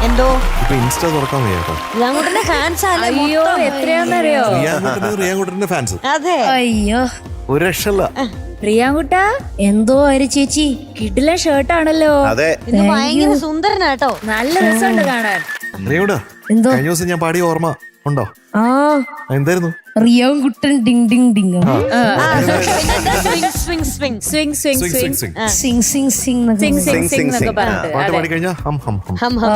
എന്തോ ഇപ്പൊ ഇൻസ്റ്റ തുറക്കാൻ വയ്യാട്ടോ. റിയാങ്കുട്ടന്റെ ഫാൻസ് അയ്യോ എത്രയാന്നറിയോ? റിയാങ്കുട്ടന്റെ ഫാൻസ് അതെ. അയ്യോ ഒരു രക്ഷല്ല. റിയാങ്കുട്ട എന്തോ ആര് ചേച്ചി കിടിലൻ ഷർട്ടാണല്ലോ. അതെ, ഇന്ന് ഭയങ്കര സുന്ദരനാട്ടോ. നല്ല രസമുണ്ട് കാണാൻ. റിയാങ്കുട്ടാ, എന്തോ കഴിഞ്ഞ ദിവസം ഞാൻ പാടിയ ഓർമ്മ ഉണ്ടോ? ആ എന്തായിരുന്നു? റിയാങ്കുട്ടൻ Ding Ding Ding swing swing swing swing Swing, swing, swing swing. Singh Singh Singh Singh Sing, Singh sing, Singh എന്നൊക്കെ sing. പറഞ്ഞിട്ട്. പാട്ട് അതെ. പാടിക്കഴിഞ്ഞാ ഹം ഹം ഹം. ഹം ഹം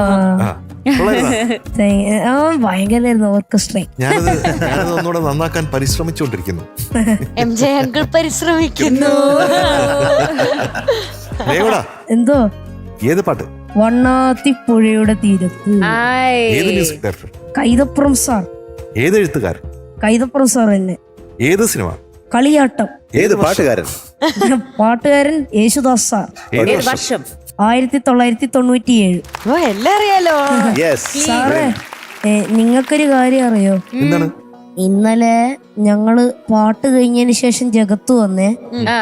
ആ, കൊള്ളായിരുന്നോ? ഭയങ്കരായിരുന്നു ഓർക്കസ്ട്ര. ഞാനത് ഒന്നുകൂടെ നന്നാക്കാൻ പരിശ്രമിച്ചുകൊണ്ടിരിക്കുന്നു. MJ അങ്കിൾ പരിശ്രമിക്കുന്നു. റിയാങ്കുട്ടാ, എന്തോ ഏത് പാട്ട്? വണ്ണാത്തിപ്പുഴയുടെ തീരത്ത്. ആയ്. ഏത് മ്യൂസിക് ഡയറക്ടർ? കൈതപ്പുറം സാർ. ഏത് എഴുത്തുകാരൻ? കൈതപ്പുറം സാർ തന്നെ. ഏത് സിനിമ? കളിയാട്ടം. ഏത് പാട്ടുകാരൻ? പാട്ടുകാരൻ യേശുദാസ് സാർ. ഏത് ഏത് വർഷം? വർഷം? 1997. ഓ എല്ലാം അറിയാലോ. യെസ്. സാറേ നിങ്ങൾക്കൊരു കാര്യം അറിയോ? എന്താണ്? ഇന്നലെ ഞങ്ങള് പാട്ട് കഴിഞ്ഞതിന് ശേഷം ജഗത്ത് വന്നേ. ആ.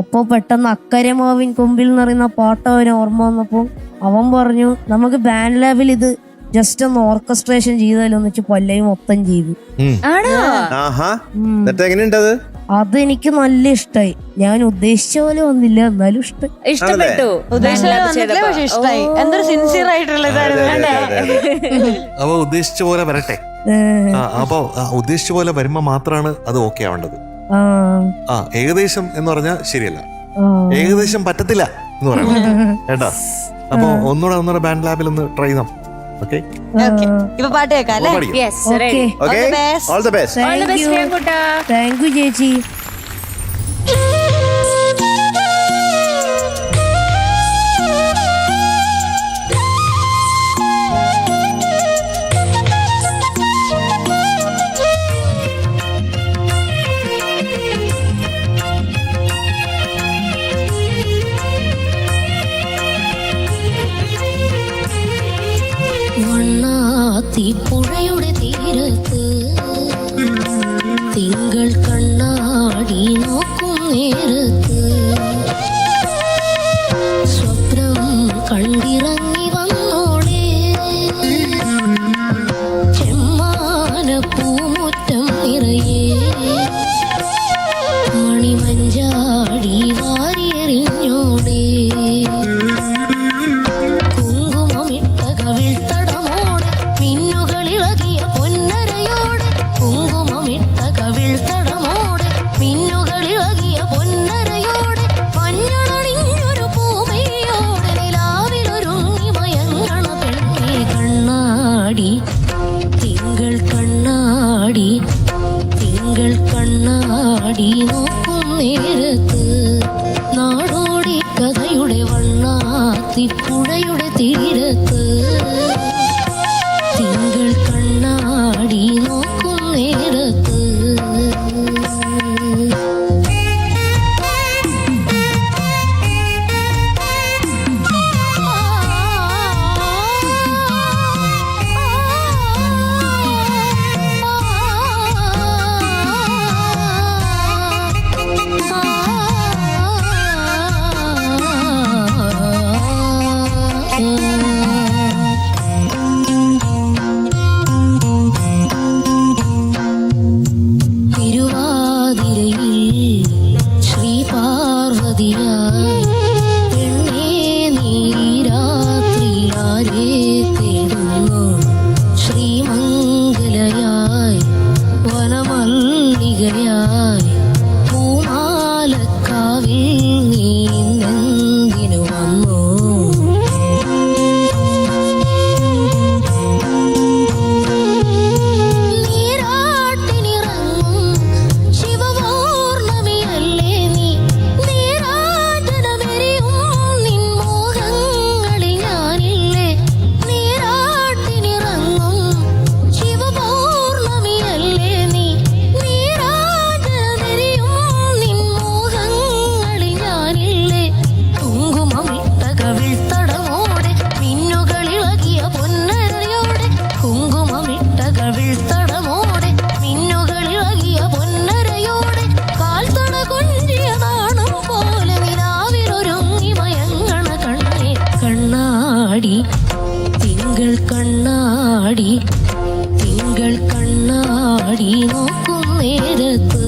അപ്പോ പെട്ടെന്ന് അക്കരമാവിൻ കൊമ്പിൽ എന്ന് പറയുന്ന പാട്ട് അവന് ഓർമ്മ വന്നപ്പോ അവൻ പറഞ്ഞു നമുക്ക് ബാൻഡ് ലാബിൽ ഇത് ജസ്റ്റ് ഒന്ന് ഓർക്കസ്ട്രേഷൻ ചെയ്താലോ എന്ന് വെച്ച് പല്ലവി മൊത്തം ചെയ്തു. ആണോ? ആഹാ, എന്നിട്ട് എങ്ങനെയുണ്ടത്? അതെനിക്ക് നല്ല ഇഷ്ടായി. ഞാൻ ഉദ്ദേശിച്ച പോലെ വന്നില്ല, എന്നാലും ഇഷ്ടം. ഇഷ്ടപ്പെട്ടു. ഉദ്ദേശിച്ചത് വന്നിട്ടില്ല, പക്ഷെ ഇഷ്ടായി. എന്തൊരു സിൻസിയർ ആയിട്ടുള്ള അവ ഉദ്ദേശിച്ച പോലെ വരട്ടെ. അപ്പൊ ഉദ്ദേശിച്ച പോലെ വരുമ്പോ മാത്രമാണ് അത് ഓക്കെ ആവേണ്ടത്. ഏകദേശം എന്ന് പറഞ്ഞാൽ ശരിയല്ല, ഏകദേശം പറ്റത്തില്ല എന്ന് പറയണം കേട്ടാ. അപ്പൊ ഒന്നുകൂടെ ബാൻഡ് ലാബിൽ ഒന്ന് ട്രൈ ചെയ്യാം. ഓക്കെ, ഇപ്പൊ പാട്ട് കേൾക്കാം അല്ലേ? Yes, okay ready. Okay, the best. All the best. All the best, റിയാങ്കുട്ടാ. താങ്ക് യു ചേച്ചി. വണ്ണാത്തിപ്പുഴയുടെ തീരത്ത് തിങ്കൾ കണ്ണാടി നോക്കും നേരത്ത് സ്വപ്നം കണ്ടിറങ്ങി വന്നോളേ ചെമ്മാന പൂമുറ്റം നിറയെ മണിമഞ്ചാടി വാരിയെറിഞ്ഞോളേ കുങ്കുമമിട്ട കവിൾത്തടമോടെ മിന്നുകളിളകിയ പൊന്നരയോടെ കുങ്കുമമിട്ട കവിൾത്തടമോടെ മിന്നുകളിളകിയ പൊന്നരയോടെ മഞ്ഞളണിഞ്ഞൊരു പൂമയോടെ നിലാവിലൊരുങ്ങി മയങ്ങണ പെണ്ണേ കണ്ണാടി തിങ്കൾ കണ്ണാടി തിങ്കൾ കണ്ണാടി നോക്കും നേരത്ത് നാടോടി കഥയുടെ വണ്ണാത്തിപ്പുഴയുടെ തീരത്ത് തിങ്കൾ കണ്ണാടി നോക്കും നേരത്ത് തിങ്കൾ കണ്ണാടി നോക്കും നേരത്ത്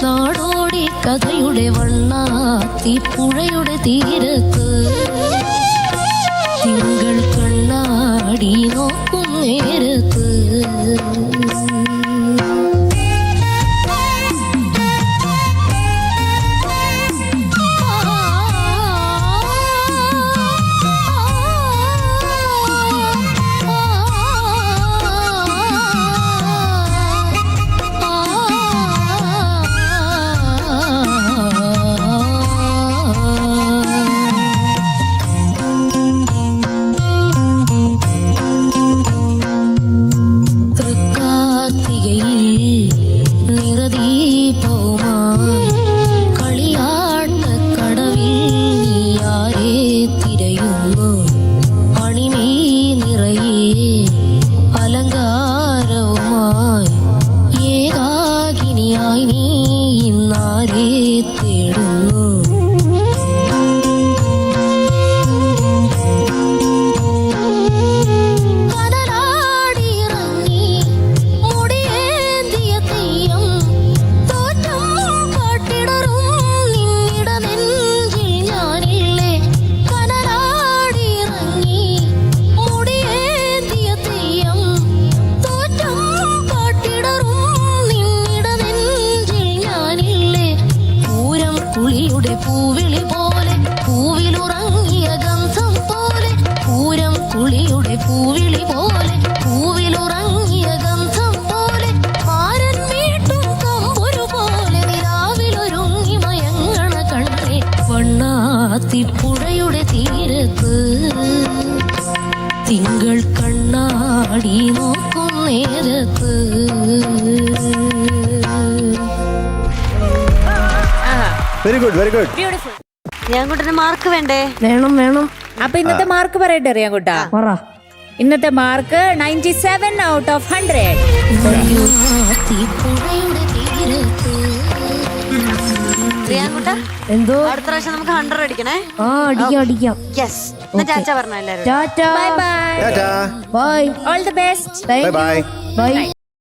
നാടോടി കഥയുടെ വണ്ണാത്തി പുഴയുടെ തീരത്ത് തിങ്കൾ കണ്ണാടി നോക്കും നേരത്ത് പൂവിളി പോലെ പൂവിലുറങ്ങിയ ഗന്ധം പോലെ പൂരം കുളിയുടെ പൂവിളി പോലെ പൂവിലുറങ്ങിയ ഗന്ധം പോലെ മാരൻ വീട്ടും തമ്പുരു പോലെ നിലാവിലൊരുങ്ങി മയങ്ങണ കണ്ണേ വണ്ണാത്തിപ്പുഴയുടെ തീരത്ത് തിങ്കൾ കണ്ണാടി നോക്കും നേരത്ത് very good very good. Beautiful. റിയാൻകുട്ടന് മാർക്ക് വേണ്ടേ? വേണം വേണം. അപ്പൊ ഇന്നത്തെ മാർക്ക് പറയട്ടെ റിയാൻകുട്ടാ. പറ. ഇന്നത്തെ മാർക്ക് 97 ഔട്ട് ഓഫ് 100. റിയാൻകുട്ട എന്തോ അടുത്ത പ്രാവശ്യം നമുക്ക് 100 അടിക്കണേ. അടിക്കാം. യെസ്. ചാച്ച പറഞ്ഞ എല്ലാരും. ടാറ്റാ. Bye bye. ടാറ്റാ. Bye. All the best. Bye bye. By.